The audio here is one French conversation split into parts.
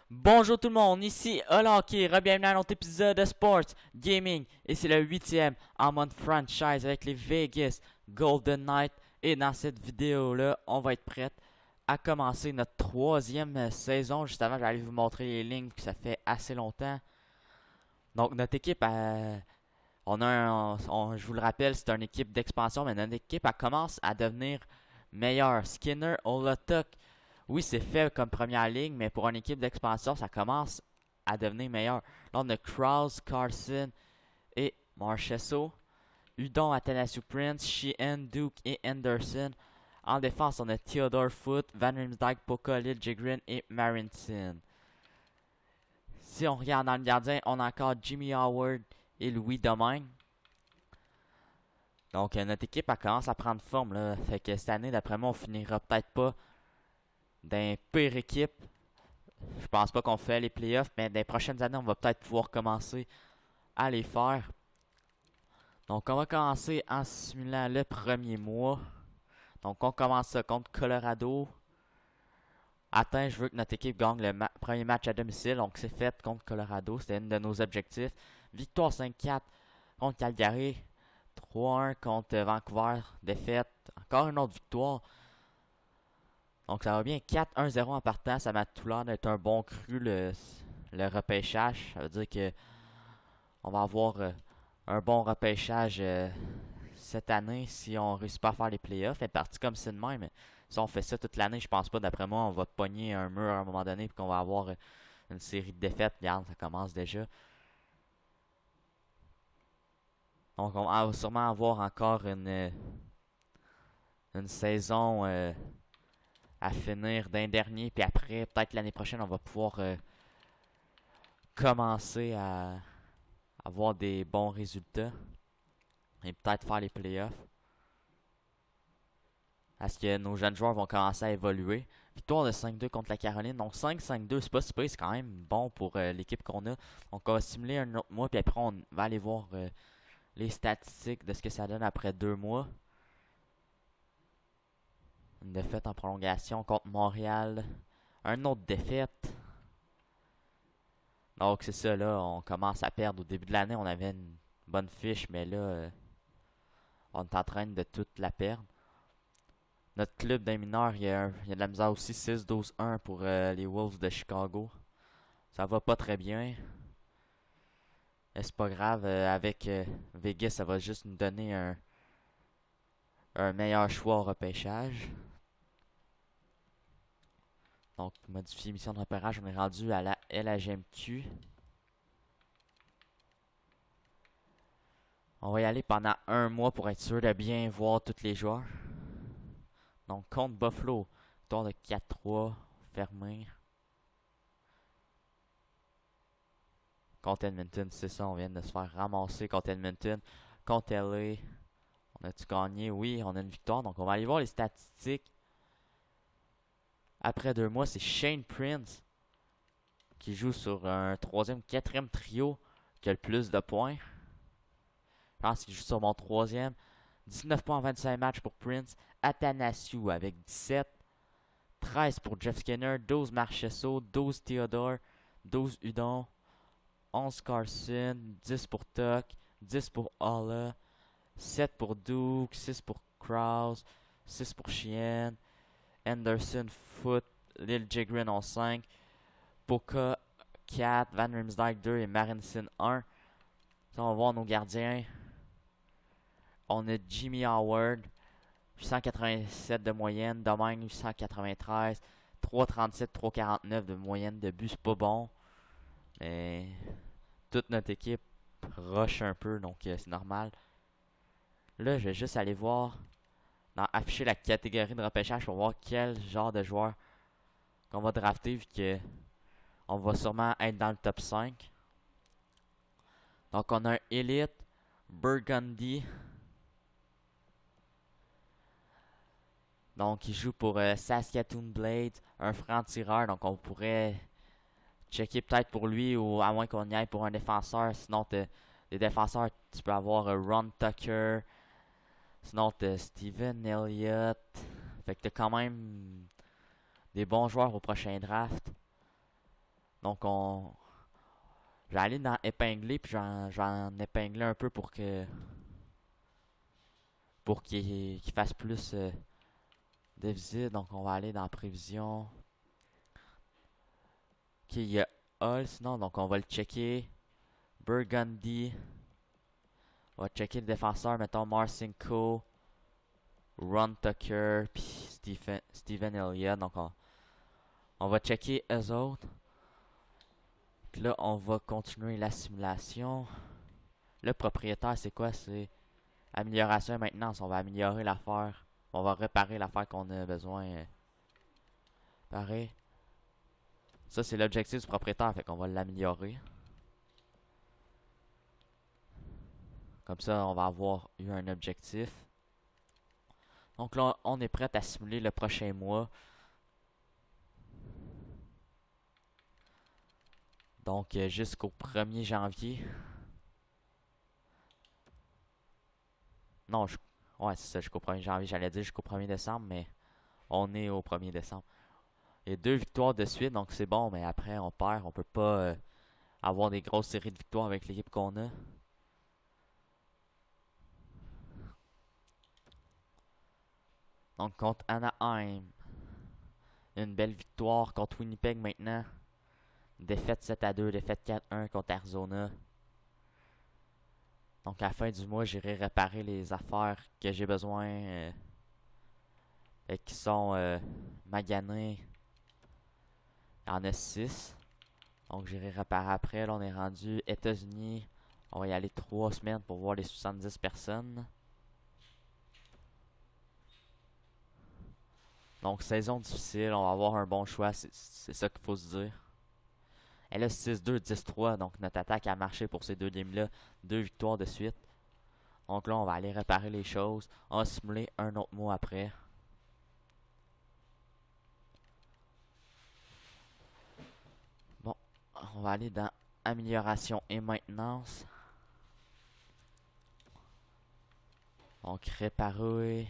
Bonjour tout le monde, ici Hockey, bienvenue à un autre épisode de Sports Gaming et c'est le 8e en mode franchise avec les Vegas Golden Knights et dans cette vidéo là on va être prêt à commencer notre troisième saison. Juste avant j'allais vous montrer les lignes que ça fait assez longtemps. Donc notre équipe on a je vous le rappelle c'est une équipe d'expansion mais notre équipe elle commence à devenir meilleure. Skinner, Olatok. Oui, c'est fait comme première ligne, mais pour une équipe d'expansion, ça commence à devenir meilleur. Là, on a Krause, Carson et Marchesso. Udon, Athanasiu Prince, Sheehan, Duke et Anderson. En défense, on a Theodore Foote, Van Riemsdyk, Poca, Liljegren et Marinson. Si on regarde dans le gardien, on a encore Jimmy Howard et Louis Domingue. Donc, notre équipe elle commence à prendre forme. Là. Fait que cette année, d'après moi, on finira peut-être pas d'un pire équipe. Je pense pas qu'on fait les playoffs, mais dans les prochaines années, on va peut-être pouvoir commencer à les faire. Donc, on va commencer en simulant le premier mois. Donc, on commence ça contre Colorado. Attends, je veux que notre équipe gagne le premier match à domicile. Donc, c'est fait contre Colorado. C'était un de nos objectifs. Victoire 5-4 contre Calgary. 3-1 contre Vancouver. Défaite. Encore une autre victoire. Donc ça va bien 4-1-0 en partant, ça m'a tout l'air d'être un bon cru le repêchage. Ça veut dire que on va avoir un bon repêchage cette année si on réussit pas à faire les playoffs. C'est parti comme c'est de même. Si on fait ça toute l'année, je pense pas, d'après moi, on va pogner un mur à un moment donné et qu'on va avoir une série de défaites. Regarde, ça commence déjà. Donc on va sûrement avoir encore une saison à finir d'un dernier, puis après, peut-être l'année prochaine, on va pouvoir commencer à avoir des bons résultats et peut-être faire les playoffs. Parce que nos jeunes joueurs vont commencer à évoluer. Victoire de 5-2 contre la Caroline. Donc 5-5-2, c'est pas super, c'est quand même bon pour l'équipe qu'on a. Donc on va simuler un autre mois, puis après on va aller voir les statistiques de ce que ça donne après 2 mois. Une défaite en prolongation contre Montréal. Un autre défaite. Donc c'est ça, là, on commence à perdre. Au début de l'année, on avait une bonne fiche, mais là, on est en train de toute la perdre. Notre club d'un mineur, il y a de la misère aussi. 6-12-1 pour les Wolves de Chicago. Ça va pas très bien. Mais c'est pas grave. Avec Vegas, ça va juste nous donner un meilleur choix au repêchage. Donc, modifier mission de repérage, on est rendu à la LHMQ. On va y aller pendant un mois pour être sûr de bien voir tous les joueurs. Donc, contre Buffalo, tour de 4-3, fermé. Contre Edmonton, c'est ça, on vient de se faire ramasser contre Edmonton. Contre LA, on a-tu gagné? Oui, on a une victoire. Donc, on va aller voir les statistiques. Après 2 mois, c'est Shane Prince qui joue sur un troisième, quatrième trio qui a le plus de points. Je pense qu'il joue sur mon troisième. 19 points en 25 matchs pour Prince. Athanasiu avec 17. 13 pour Jeff Skinner. 12 Marchesso. 12 Theodore. 12 Udon. 11 Carson. 10 pour Tuck. 10 pour Olla. 7 pour Duke. 6 pour Krause. 6 pour Sheehan. Anderson, Foot. Liljegren en 5. Poca 4. Van Riemsdyk 2 et Marinson 1. Ça, on va voir nos gardiens. On a Jimmy Howard, 887 de moyenne. Domingue, 893. 337, 349 de moyenne de but, c'est pas bon. Mais toute notre équipe rush un peu, donc c'est normal. Là, je vais juste aller voir, afficher la catégorie de repêchage pour voir quel genre de joueur qu'on va drafter, vu que on va sûrement être dans le top 5. Donc, on a un Elite, Burgundy. Donc, il joue pour Saskatoon Blades, un franc-tireur. Donc, on pourrait checker peut-être pour lui, ou à moins qu'on y aille pour un défenseur. Sinon, des défenseurs, tu peux avoir Ron Tucker. Sinon, t'as Steven Elliott. Fait que t'as quand même des bons joueurs au prochain draft. Donc je vais aller dans épingler, puis j'en épingler un peu pour qu'il fasse plus de visites. Donc on va aller dans prévision. Ok, il y a Hull sinon, donc on va le checker. Burgundy. On va checker le défenseur, mettons Marcinko, Ron Tucker, puis Steven Elliott. Donc on va checker eux autres. Puis là, on va continuer la simulation. Le propriétaire, c'est quoi? C'est amélioration et maintenance. On va améliorer l'affaire. On va réparer l'affaire qu'on a besoin. Pareil. Ça, c'est l'objectif du propriétaire, fait qu'on va l'améliorer. Comme ça, on va avoir eu un objectif. Donc là, on est prêt à simuler le prochain mois. Donc jusqu'au 1er janvier. Non, ouais, c'est ça, jusqu'au 1er janvier. J'allais dire jusqu'au 1er décembre, mais on est au 1er décembre. Il y a 2 victoires de suite, donc c'est bon, mais après on perd. On peut pas avoir des grosses séries de victoires avec l'équipe qu'on a. Donc contre Anaheim, une belle victoire. Contre Winnipeg maintenant, défaite 7-2, défaite 4-1 contre Arizona. Donc à la fin du mois, j'irai réparer les affaires que j'ai besoin et qui sont maganées. Il y en a 6. Donc j'irai réparer après. Là on est rendu États-Unis. On va y aller 3 semaines pour voir les 70 personnes. Donc saison difficile, on va avoir un bon choix, c'est ça qu'il faut se dire. Elle a 6-2, 10-3, donc notre attaque a marché pour ces 2 games-là. 2 victoires de suite. Donc là, on va aller réparer les choses. On va simuler un autre mois après. Bon, on va aller dans amélioration et maintenance. Donc réparer.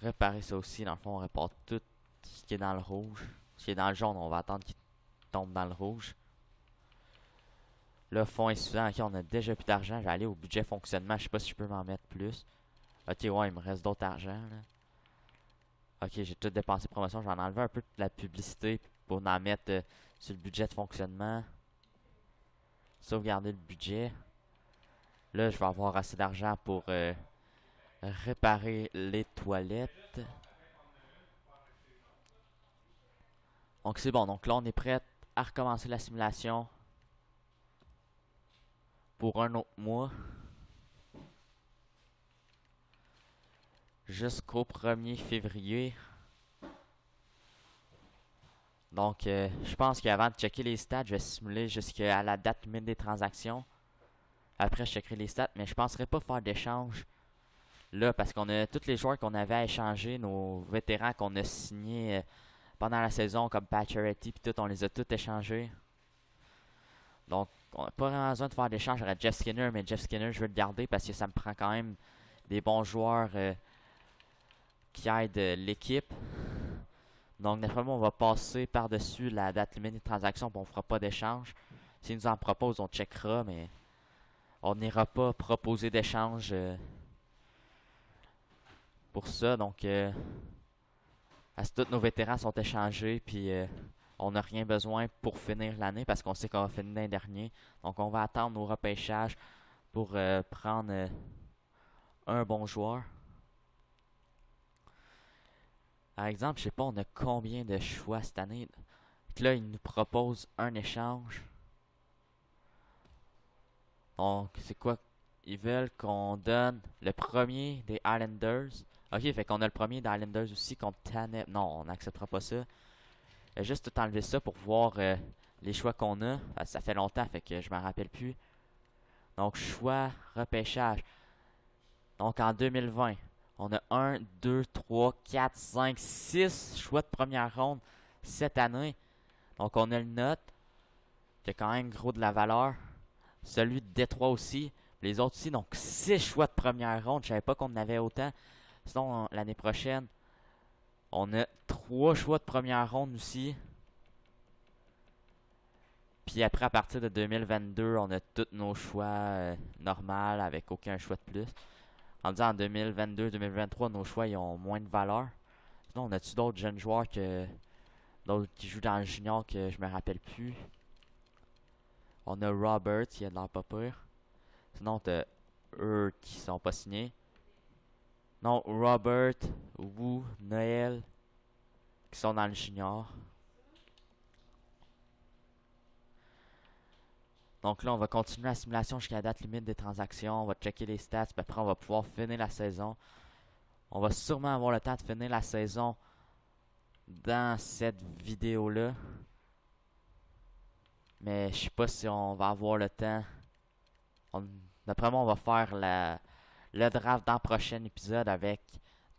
Réparer ça aussi. Dans le fond, on répare tout ce qui est dans le rouge. Ce qui est dans le jaune, on va attendre qu'il tombe dans le rouge. Le fonds est suffisant. Ok, on a déjà plus d'argent. Je vais aller au budget fonctionnement. Je sais pas si je peux m'en mettre plus. Ok, ouais, il me reste d'autres argent là. Ok, j'ai tout dépensé promotion. J'en ai enlevé un peu de la publicité pour en mettre sur le budget de fonctionnement. Sauvegarder le budget. Là, je vais avoir assez d'argent pour réparer les toilettes. Donc c'est bon. Donc là, on est prêt à recommencer la simulation pour un autre mois. Jusqu'au 1er février. Donc, je pense qu'avant de checker les stats, je vais simuler jusqu'à la date limite des transactions. Après, je checkerai les stats, mais je ne penserai pas faire d'échange là parce qu'on a tous les joueurs qu'on avait à échanger, nos vétérans qu'on a signés pendant la saison, comme Pacioretty puis tout, on les a tous échangés. Donc, on n'a pas vraiment besoin de faire d'échange. J'aurais Jeff Skinner, mais Jeff Skinner, je vais le garder parce que ça me prend quand même des bons joueurs qui aident l'équipe. Donc, d'après moi, on va passer par-dessus la date limite des transactions et on ne fera pas d'échange. S'ils nous en proposent, on checkera, mais on n'ira pas proposer d'échange pour ça. Donc, tous nos vétérans sont échangés, puis on n'a rien besoin pour finir l'année parce qu'on sait qu'on va finir l'année dernière. Donc, on va attendre au repêchage pour prendre un bon joueur. Par exemple, je sais pas, on a combien de choix cette année. Là, ils nous proposent un échange. Donc, c'est quoi? Ils veulent qu'on donne le premier des Islanders. Ok, fait qu'on a le premier des Islanders aussi contre Tanev. Non, on n'acceptera pas ça. Juste tout enlever ça pour voir les choix qu'on a. Ça fait longtemps, fait que je m'en rappelle plus. Donc, choix, repêchage. Donc, en 2020, on a 1, 2, 3, 4, 5, 6 choix de première ronde cette année. Donc, on a le note qui a quand même gros de la valeur. Celui de Détroit aussi. Les autres aussi. Donc, 6 choix de première ronde. Je savais pas qu'on en avait autant. Sinon, l'année prochaine, on a 3 choix de première ronde aussi. Puis après, à partir de 2022, on a tous nos choix normaux avec aucun choix de plus. En disant en 2022-2023, nos choix ils ont moins de valeur. Sinon, on a-tu d'autres jeunes joueurs d'autres qui jouent dans le junior que je me rappelle plus? On a Robert, qui a de l'air pas pire. Sinon, t'as eux qui sont pas signés. Non, Robert, Wu, Noël, qui sont dans le junior. Donc là, on va continuer la simulation jusqu'à la date limite des transactions. On va checker les stats, puis après, on va pouvoir finir la saison. On va sûrement avoir le temps de finir la saison dans cette vidéo-là. Mais je sais pas si on va avoir le temps. D'après moi, on va faire le draft dans le prochain épisode avec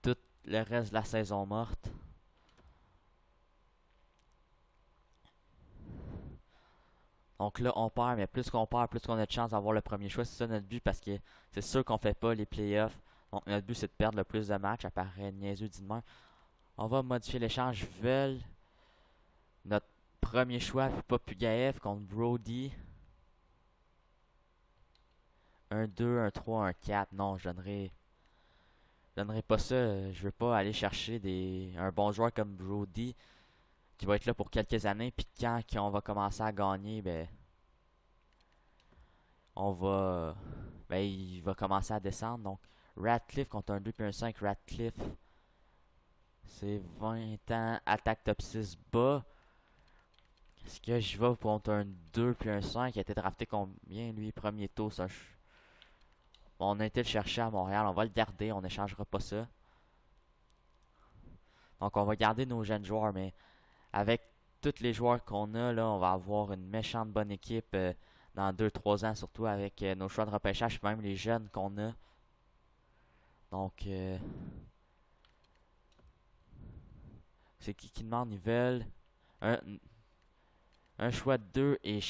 tout le reste de la saison morte. Donc là, on perd, mais plus qu'on perd, plus qu'on a de chance d'avoir le premier choix. C'est ça notre but, parce que c'est sûr qu'on fait pas les playoffs. Donc notre but, c'est de perdre le plus de matchs. Ça paraît niaiseux dit de même. On va modifier l'échange. Veulent notre premier choix, puis pas Pugaev contre Brody. Un 2, un 3, un 4. Non, je donnerai pas ça. Je veux pas aller chercher un bon joueur comme Brody qui va être là pour quelques années. Puis quand on va commencer à gagner, ben il va commencer à descendre. Donc Ratcliffe contre un 2 puis un 5. Ratcliffe, c'est 20 ans, attaque top 6 bas. Est-ce que je vais contre un 2 puis un 5? Il a été drafté combien lui? Premier tour, ça. Bon, on a été le chercher à Montréal, on va le garder, on n'échangera pas ça. Donc on va garder nos jeunes joueurs, mais avec tous les joueurs qu'on a, là, on va avoir une méchante bonne équipe dans 2-3 ans, surtout avec nos choix de repêchage, même les jeunes qu'on a. Donc, c'est qui demande? Ils veulent un choix de 2 et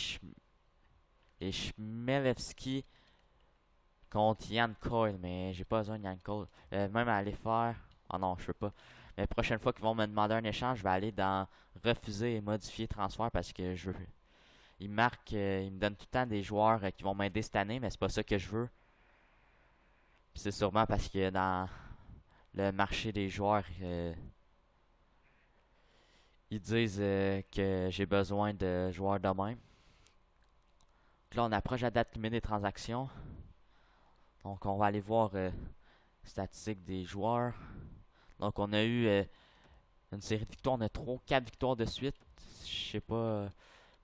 Chmelevski contre Yann Cole, mais j'ai pas besoin de Yann Cole. Même à aller faire... Oh non, je peux pas. Mais la prochaine fois qu'ils vont me demander un échange, je vais aller dans refuser et modifier transfert parce que je veux. Ils marquent, ils me donnent tout le temps des joueurs qui vont m'aider cette année, mais c'est pas ça que je veux. Puis c'est sûrement parce que dans le marché des joueurs, ils disent que j'ai besoin de joueurs de même. Donc là, on approche la date limite des transactions. Donc on va aller voir statistiques des joueurs. Donc on a eu une série de victoires, on a 4 victoires de suite. Je sais pas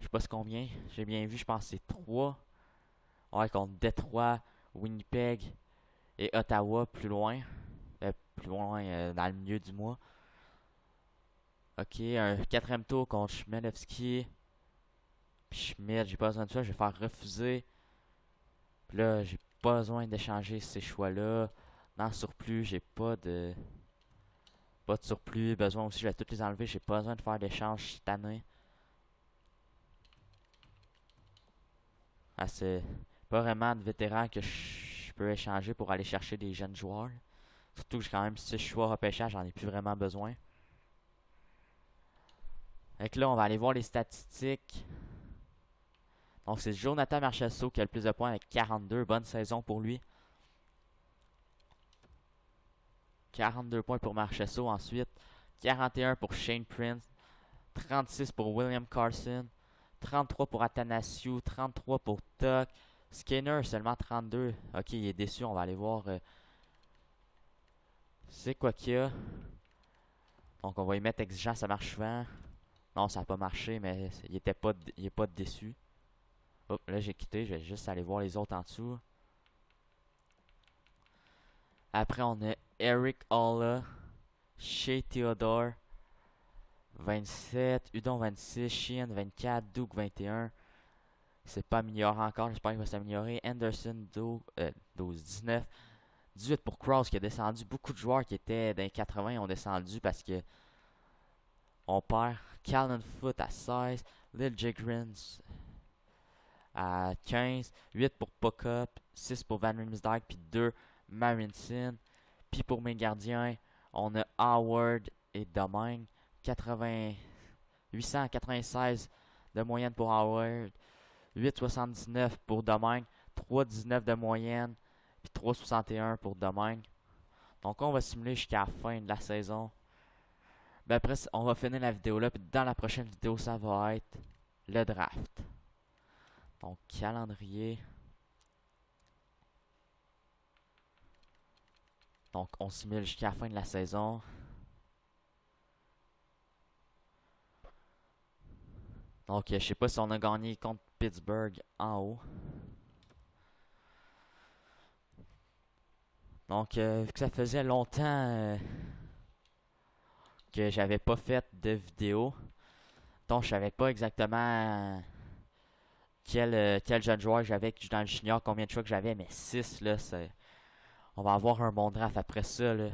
c'est combien. J'ai bien vu, je pense que c'est 3. Ouais, contre Détroit, Winnipeg et Ottawa plus loin. Plus loin dans le milieu du mois. Ok, un 4e tour contre Chmelevski. Puis Schmidt, j'ai pas besoin de ça, je vais faire refuser. Puis là, j'ai pas besoin d'échanger ces choix-là. Dans le surplus, j'ai pas de surplus. Besoin aussi, je vais tous les enlever. J'ai pas besoin de faire d'échange cette année. Ah, c'est pas vraiment de vétérans que je peux échanger pour aller chercher des jeunes joueurs. Surtout que j'ai quand même 6 choix repêchage, j'en ai plus vraiment besoin. Donc là, on va aller voir les statistiques. Donc c'est Jonathan Marchessault qui a le plus de points avec 42. Bonne saison pour lui. 42 points pour Marchessault. Ensuite, 41 pour Shane Prince. 36 pour William Carson. 33 pour Athanasiou. 33 pour Tuck. Skinner seulement 32. Ok, il est déçu. On va aller voir c'est quoi qu'il y a. Donc on va y mettre exigeant, ça marche souvent. Non, ça n'a pas marché, mais il est pas déçu. Oh, là j'ai quitté, je vais juste aller voir les autres en dessous. Après on a Eric Olla, Shea Theodore, 27, Udon 26, Sheehan 24, Duke 21. C'est pas amélioré encore, j'espère qu'il va s'améliorer. Anderson 12, 19. 18 pour Cross qui a descendu. Beaucoup de joueurs qui étaient dans les 80 ont descendu parce que on perd. Callan Foot à 16. Lil Jigrins à 15. 8 pour Puck-Up. 6 pour Van Riemsdyk. Puis 2 Marinson. Puis pour mes gardiens, on a Howard et Domingue. 896 de moyenne pour Howard. 8,79 pour Domingue. 3,19 de moyenne. Puis 3,61 pour Domingue. Donc on va simuler jusqu'à la fin de la saison. Ben après, on va finir la vidéo là. Puis dans la prochaine vidéo, ça va être le draft. Donc calendrier. Donc on simule jusqu'à la fin de la saison. Donc je sais pas si on a gagné contre Pittsburgh en haut. Donc vu que ça faisait longtemps que j'avais pas fait de vidéo. Donc je savais pas exactement quel jeune joueur j'avais dans le junior, combien de choix que j'avais, mais 6 là, on va avoir un bon draft après ça là.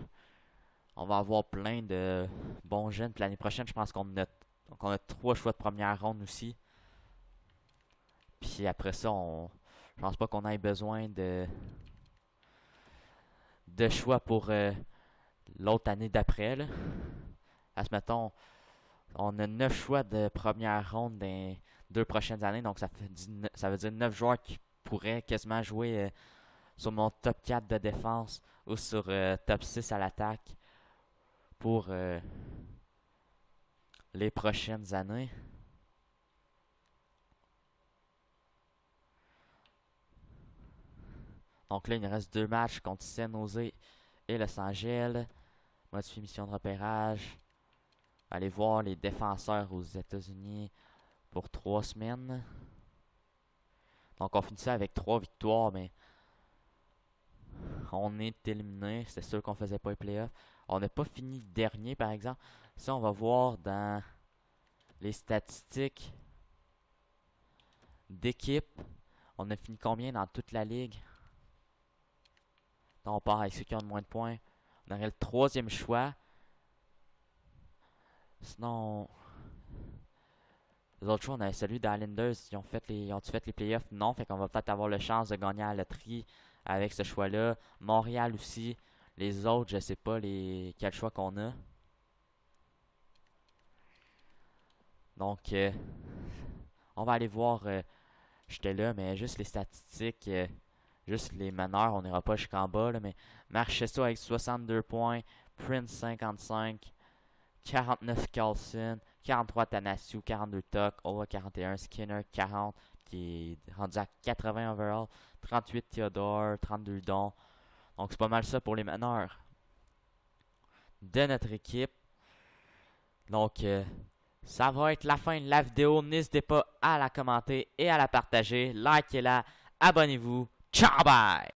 On va avoir plein de bons jeunes. Puis l'année prochaine, je pense qu'on a 3 choix de première ronde aussi. Puis après ça, je pense pas qu'on ait besoin de choix pour l'autre année d'après là. Mettons, on a 9 choix de première ronde dans les 2 prochaines années. Donc ça veut dire 9 joueurs qui pourraient quasiment jouer sur mon top 4 de défense ou sur top 6 à l'attaque pour les prochaines années. Donc là, il nous reste 2 matchs contre San Jose et Los Angeles. Modifier mission de repérage. Allez voir les défenseurs aux États-Unis pour 3 semaines. Donc on finit ça avec 3 victoires, mais on est éliminé. C'était sûr qu'on faisait pas les playoffs. On n'a pas fini dernier, par exemple. Ça, on va voir dans les statistiques d'équipe. On a fini combien dans toute la ligue? Donc on part avec ceux qui ont le moins de points. On aurait le 3e choix. Sinon, les autres choix, on avait celui d'Islanders. Ils ont-tu fait les playoffs? Non. Fait qu'on va peut-être avoir la chance de gagner à la loterie avec ce choix-là. Montréal aussi. Les autres, je sais pas quel choix qu'on a. Donc, on va aller voir. J'étais là, mais juste les statistiques. Juste les meneurs, on n'ira pas jusqu'en bas. Là, mais Marchessault avec 62 points. Prince 55. 49 Carlson, 43 Tanassiou, 42 Tuck, Ola 41, Skinner 40, qui est rendu à 80 overall, 38 Theodore, 32 Don. Donc c'est pas mal ça pour les meneurs de notre équipe. Donc ça va être la fin de la vidéo. N'hésitez pas à la commenter et à la partager. Likez-la, abonnez-vous. Ciao, bye!